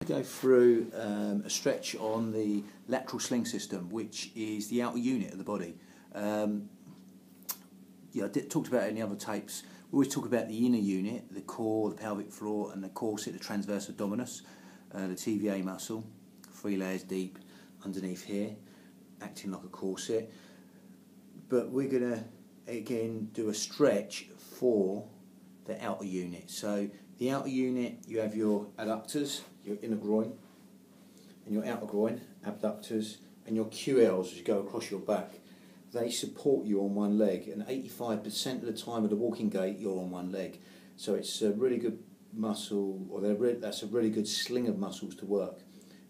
Go through a stretch on the lateral sling system, which is the outer unit of the body. I talked about it in the other tapes. We always talk about the inner unit, the core, the pelvic floor, and the corset, the transverse abdominis, the TVA muscle, 3 layers deep underneath here, acting like a corset. But we're going to, again, do a stretch for the outer unit. So the outer unit, you have your adductors, your inner groin, and your outer groin, abductors, and your QLs as you go across your back. They support you on one leg, and 85% of the time of the walking gait, you're on one leg. So it's a really good muscle, or that's a really good sling of muscles to work.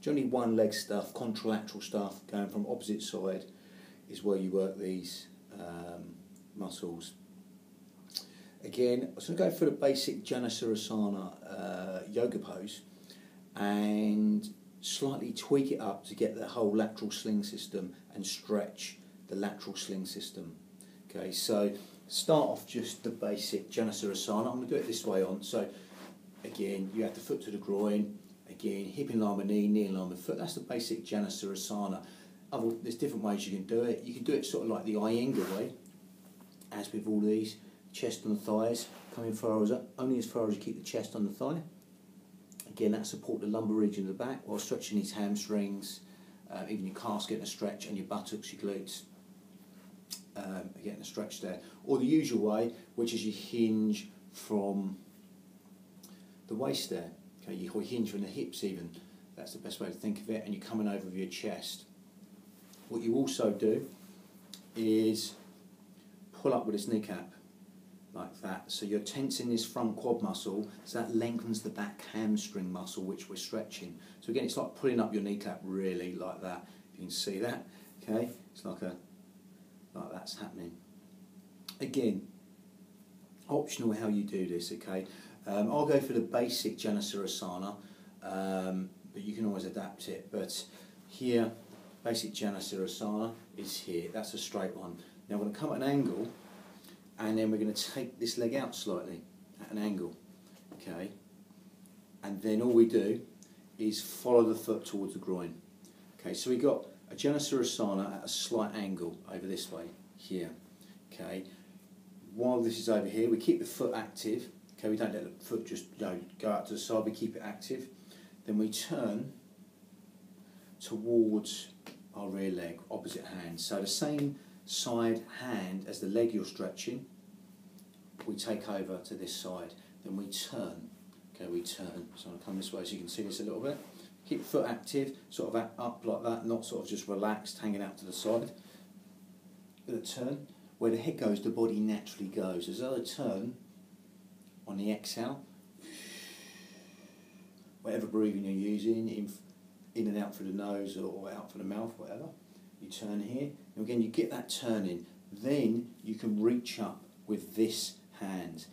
Generally one leg stuff, contralateral stuff, going from opposite side, is where you work these muscles. Again, I'm going to go for the basic Janasarasana yoga pose and slightly tweak it up to get the whole lateral sling system and stretch the lateral sling system. Okay, so start off just the basic Janasarasana. I'm going to do it this way on. So again, you have the foot to the groin. Again, hip in line with knee, knee in line with foot. That's the basic Janasarasana. There's different ways you can do it. You can do it sort of like the Iyengar way, as with all these. Chest and the thighs, coming only as far as you keep the chest on the thigh. Again, that support the lumbar region of the back while stretching these hamstrings, even your calves getting a stretch, and your buttocks, your glutes, getting a stretch there. Or the usual way, which is you hinge from the waist there. Okay, you hinge from the hips even. That's the best way to think of it, and you're coming over with your chest. What you also do is pull up with this kneecap, like that. So you're tensing this front quad muscle, so that lengthens the back hamstring muscle, which we're stretching. So again, it's like pulling up your kneecap really, like that. You can see that, okay? It's like that's happening. Again, optional how you do this, okay? I'll go for the basic Janasarasana, but you can always adapt it. But here, basic Janasarasana is here. That's a straight one. Now we're going to come at an angle, and then we're going to take this leg out slightly at an angle, okay? And then all we do is follow the foot towards the groin. Okay, so we got a Janasarasana at a slight angle over this way, here, okay? While this is over here, we keep the foot active, okay? We don't let the foot just go out to the side, we keep it active. Then we turn towards our rear leg, opposite hand. So the same side hand as the leg you're stretching, we take over to this side, then we turn. Okay, we turn. So I'll come this way so you can see this a little bit. Keep the foot active, sort of up like that, not sort of just relaxed, hanging out to the side. With a turn, where the head goes, the body naturally goes. As I turn, on the exhale, whatever breathing you're using, in and out through the nose or out through the mouth, whatever. You turn here, and again you get that turning, then you can reach up with this hand,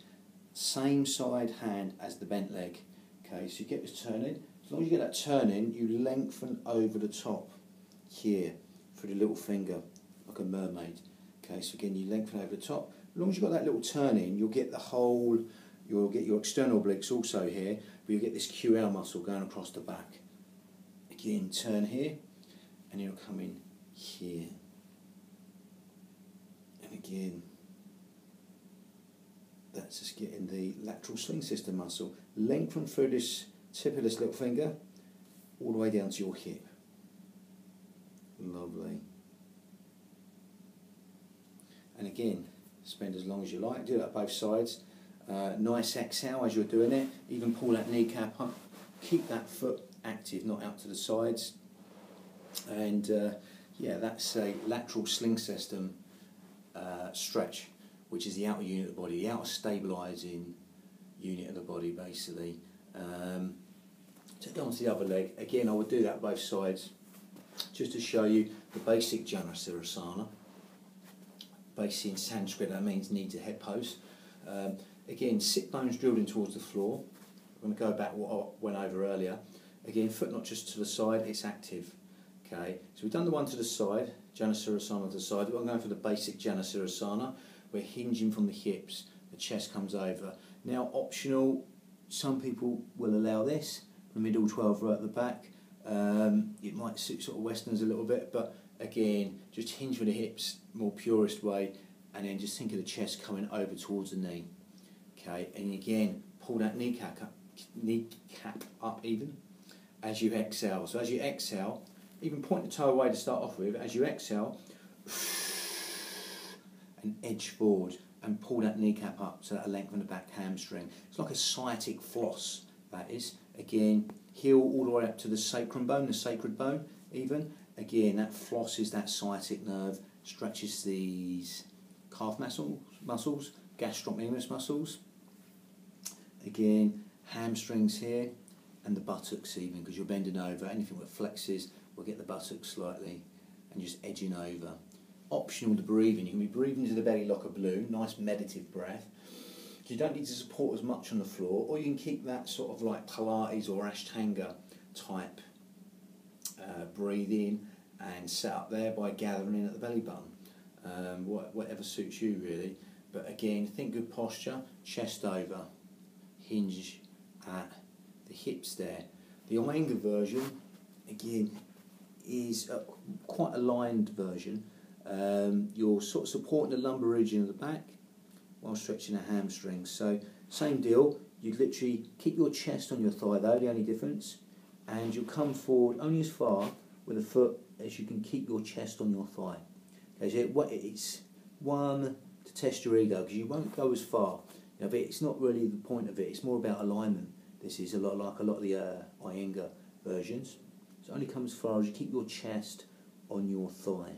same side hand as the bent leg. Okay, so you get this turning. As long as you get that turning, you lengthen over the top here through the little finger, like a mermaid. Okay, so again you lengthen over the top. As long as you've got that little turning, you'll get the whole, you'll get your external obliques also here, but you'll get this QL muscle going across the back. Again, turn here, and you'll come in here, and again that's just getting the lateral sling system muscle. Lengthen through this tip of this little finger all the way down to your hip. Lovely. And again, spend as long as you like, do that both sides. Nice exhale as you're doing it, even pull that kneecap up, keep that foot active, not out to the sides. And yeah, that's a lateral sling system stretch, which is the outer unit of the body, the outer stabilising unit of the body, basically. Take on to the other leg. Again, I would do that both sides, just to show you the basic Janasarasana. Basic in Sanskrit, that means knee to head pose. Again, sit bones drilled in towards the floor. I'm going to go back what I went over earlier. Again, foot not just to the side, it's active. Okay, so we've done the one to the side, Janasarasana to the side. I'm going for the basic Janasarasana. We're hinging from the hips, the chest comes over. Now, optional, some people will allow this, the middle, 12 right at the back. It might suit sort of Westerners a little bit, but again, just hinge with the hips, more purist way, and then just think of the chest coming over towards the knee. Okay, and again, pull that kneecap up even as you exhale. So as you exhale, even point the toe away to start off with. As you exhale, and edge forward and pull that kneecap up so that'll lengthen the back hamstring. It's like a sciatic floss, that is. Again, heel all the way up to the sacrum bone, the sacred bone even. Again, that flosses that sciatic nerve, stretches these calf muscles, gastrocnemius muscles. Again, hamstrings here and the buttocks even, because you're bending over. Anything that flexes will get the buttocks slightly and just edging over. Optional the breathing. You can be breathing into the belly like a balloon, nice meditative breath. You don't need to support as much on the floor, or you can keep that sort of like Pilates or Ashtanga type breathing and set up there by gathering in at the belly button. Whatever suits you really. But again, think good posture, chest over, hinge at the hips there. The Iyengar version, again, is quite a lined version. You're sort of supporting the lumbar region of the back while stretching the hamstrings. So same deal, you literally keep your chest on your thigh though, the only difference, and you'll come forward only as far with the foot as you can keep your chest on your thigh. Okay, so it's one to test your ego, because you won't go as far. You know, but it's not really the point of it, it's more about alignment. This is a lot like a lot of the Iyengar versions. So only come as far as you keep your chest on your thigh.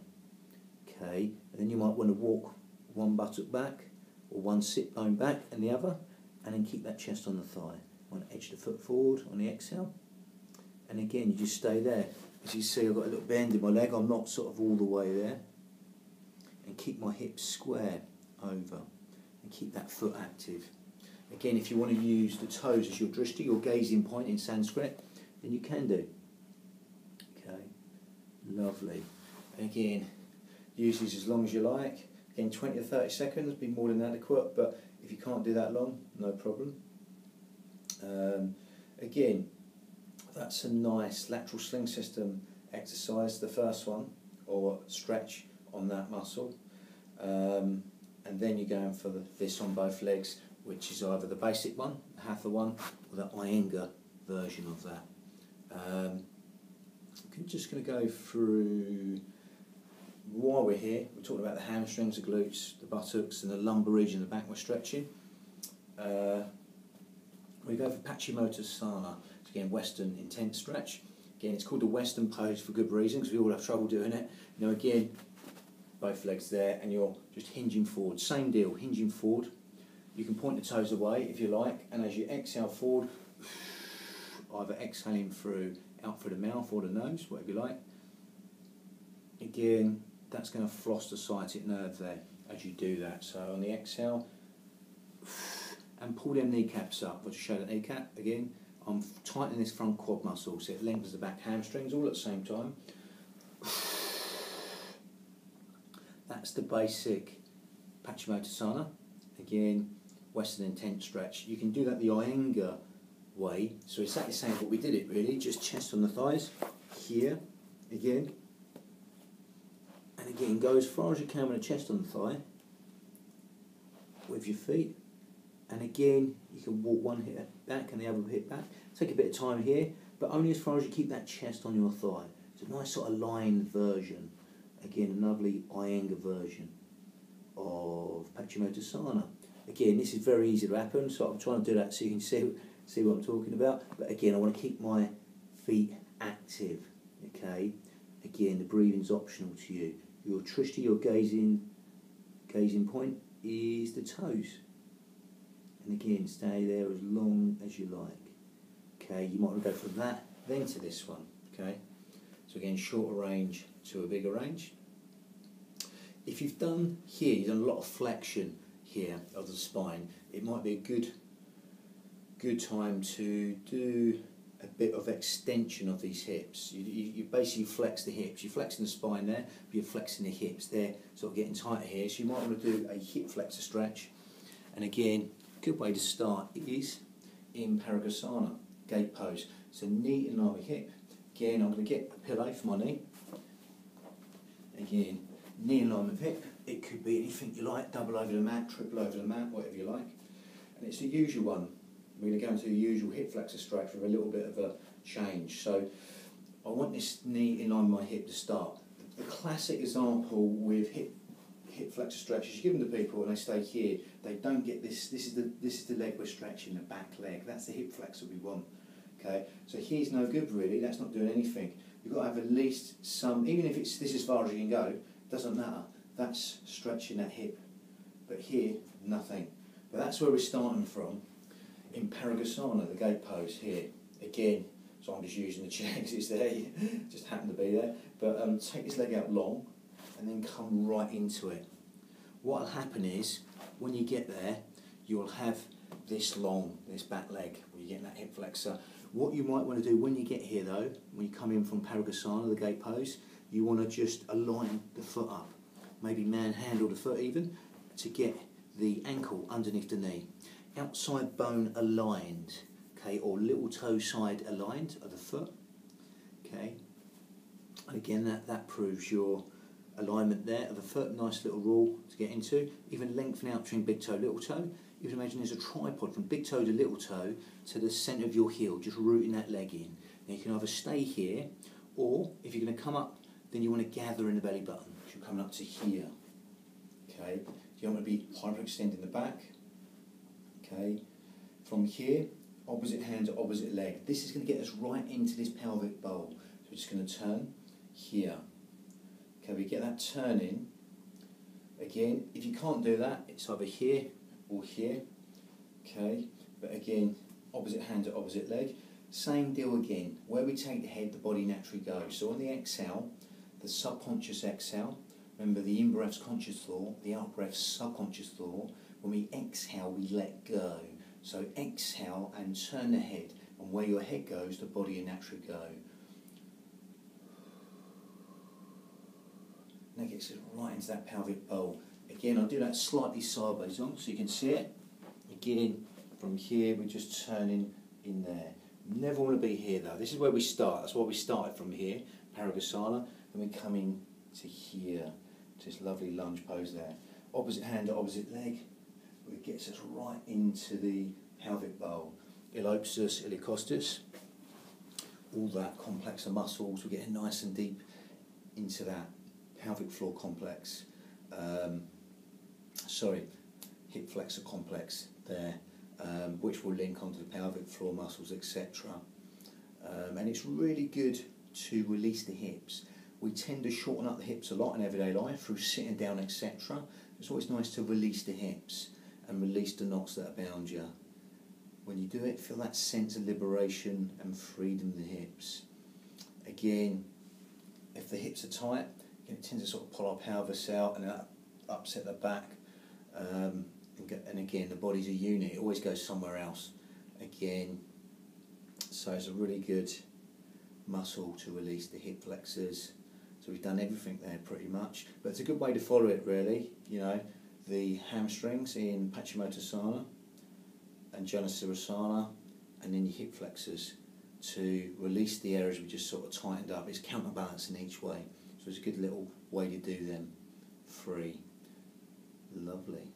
Okay, and then you might want to walk one buttock back or one sit bone back and the other, and then keep that chest on the thigh. You want to edge the foot forward on the exhale, and again you just stay there. As you see, I've got a little bend in my leg, I'm not sort of all the way there, and keep my hips square over and keep that foot active. Again, if you want to use the toes as your drishti, your gazing point in Sanskrit, then you can do. Okay, lovely. Again, use these as long as you like. Again, 20 to 30 seconds, be more than adequate, but if you can't do that long, no problem. Again, that's a nice lateral sling system exercise, the first one, or stretch on that muscle. And then you're going for this on both legs, which is either the basic one, the Hatha one, or the Iyengar version of that. I'm just going to go through, while we're here, we're talking about the hamstrings, the glutes, the buttocks, and the lumbar region of the back we're stretching. We go for Patchimotasana. It's again Western intense stretch. Again, it's called the Western pose for good reason, because we all have trouble doing it. You know, again, both legs there, and you're just hinging forward. Same deal, hinging forward. You can point the toes away if you like, and as you exhale forward, either exhaling through out through the mouth or the nose, whatever you like. Again, that's going to floss the sciatic nerve there as you do that. So on the exhale, and pull them kneecaps up. I'll just show the kneecap again. I'm tightening this front quad muscle so it lengthens the back hamstrings all at the same time. That's the basic Patchimotasana. Again, Western intense stretch. You can do that the Iyengar way. So exactly the same as what we did it really. Just chest on the thighs. Here, again. And again, go as far as you can with the chest on the thigh. With your feet. And again, you can walk one hip back and the other hip back. Take a bit of time here, but only as far as you keep that chest on your thigh. It's a nice sort of lined version. Again, a lovely Iyengar version of Patchimotasana. Again, this is very easy to happen, so I'm trying to do that so you can see what I'm talking about. But again, I want to keep my feet active. Okay. Again, the breathing's optional to you. Your drishti, your gazing point, is the toes. And again, stay there as long as you like. Okay, you might want to go from that, then to this one. Okay, so again, shorter range to a bigger range. If you've done here, you've done a lot of flexion here of the spine, it might be a good time to do a bit of extension of these hips. You basically flex the hips. You're flexing the spine there, but you're flexing the hips. They're sort of getting tighter here, so you might want to do a hip flexor stretch. And again, good way to start is in Parigrasana, gate pose. So knee in line with hip. Again, I'm going to get a pillow for my knee. Again, knee in line with hip. It could be anything you like, double over the mat, triple over the mat, whatever you like. And it's the usual one. We're going to go into the usual hip flexor stretch with a little bit of a change. So I want this knee in line with my hip to start. The classic example with hip flexor stretches, you give them to people and they stay here, they don't get this. This is the leg we're stretching, the back leg. That's the hip flexor we want. Okay, so here's no good really. That's not doing anything. You've got to have at least some, even if it's this as far as you can go, doesn't matter. That's stretching that hip. But here, nothing. But that's where we're starting from in Parigasana, the gate pose here. Again, so I'm just using the chair because it's there, just happened to be there. But take this leg out long and then come right into it. What will happen is, when you get there, you'll have this long, this back leg, where you're getting that hip flexor. What you might want to do when you get here though, when you come in from Parigasana, the gate pose, you want to just align the foot up. Maybe manhandle the foot even, to get the ankle underneath the knee. Outside bone aligned, okay, or little toe side aligned of the foot, okay. And again, that proves your alignment there of the foot. Nice little rule to get into. Even lengthen out between big toe, little toe. You can imagine there's a tripod from big toe to little toe to the centre of your heel, just rooting that leg in. Now you can either stay here, or if you're going to come up, then you want to gather in the belly button. So you're coming up to here. Okay. You don't want to be hyperextending the back. Okay. From here, opposite hand to opposite leg. This is going to get us right into this pelvic bowl. So we're just going to turn here. Okay, we get that turn in. Again, if you can't do that, it's either here or here. Okay, but again, opposite hand to opposite leg. Same deal again. Where we take the head, the body naturally goes. So on the exhale, the subconscious exhale, remember the in-breath's conscious thought, the out-breath's subconscious thought. When we exhale, we let go. So exhale and turn the head. And where your head goes, the body will naturally go. And that gets us right into that pelvic bowl. Again, I'll do that slightly sideways on so you can see it. Again, from here, we're just turning in there. Never want to be here though. This is where we start. That's why we started from here, Parigasana. And we come in to here, to this lovely lunge pose there. Opposite hand to opposite leg. It gets us right into the pelvic bowl. Iliopsoas, ilicostus. All that complex of muscles. We're getting nice and deep into that pelvic floor complex. Hip flexor complex there, which will link onto the pelvic floor muscles, etc. And it's really good to release the hips. We tend to shorten up the hips a lot in everyday life through sitting down, etc. It's always nice to release the hips and release the knots that bound you. When you do it, feel that sense of liberation and freedom in the hips. Again, if the hips are tight, it tends to sort of pull our pelvis out and upset the back. And again, the body's a unit, it always goes somewhere else. Again, so it's a really good muscle to release the hip flexors. So we've done everything there pretty much, but it's a good way to follow it really. You know, the hamstrings in Patchimotasana and Janusirasana, and then your hip flexors to release the areas we just sort of tightened up. It's counterbalancing each way. So it's a good little way to do them. Free. Lovely.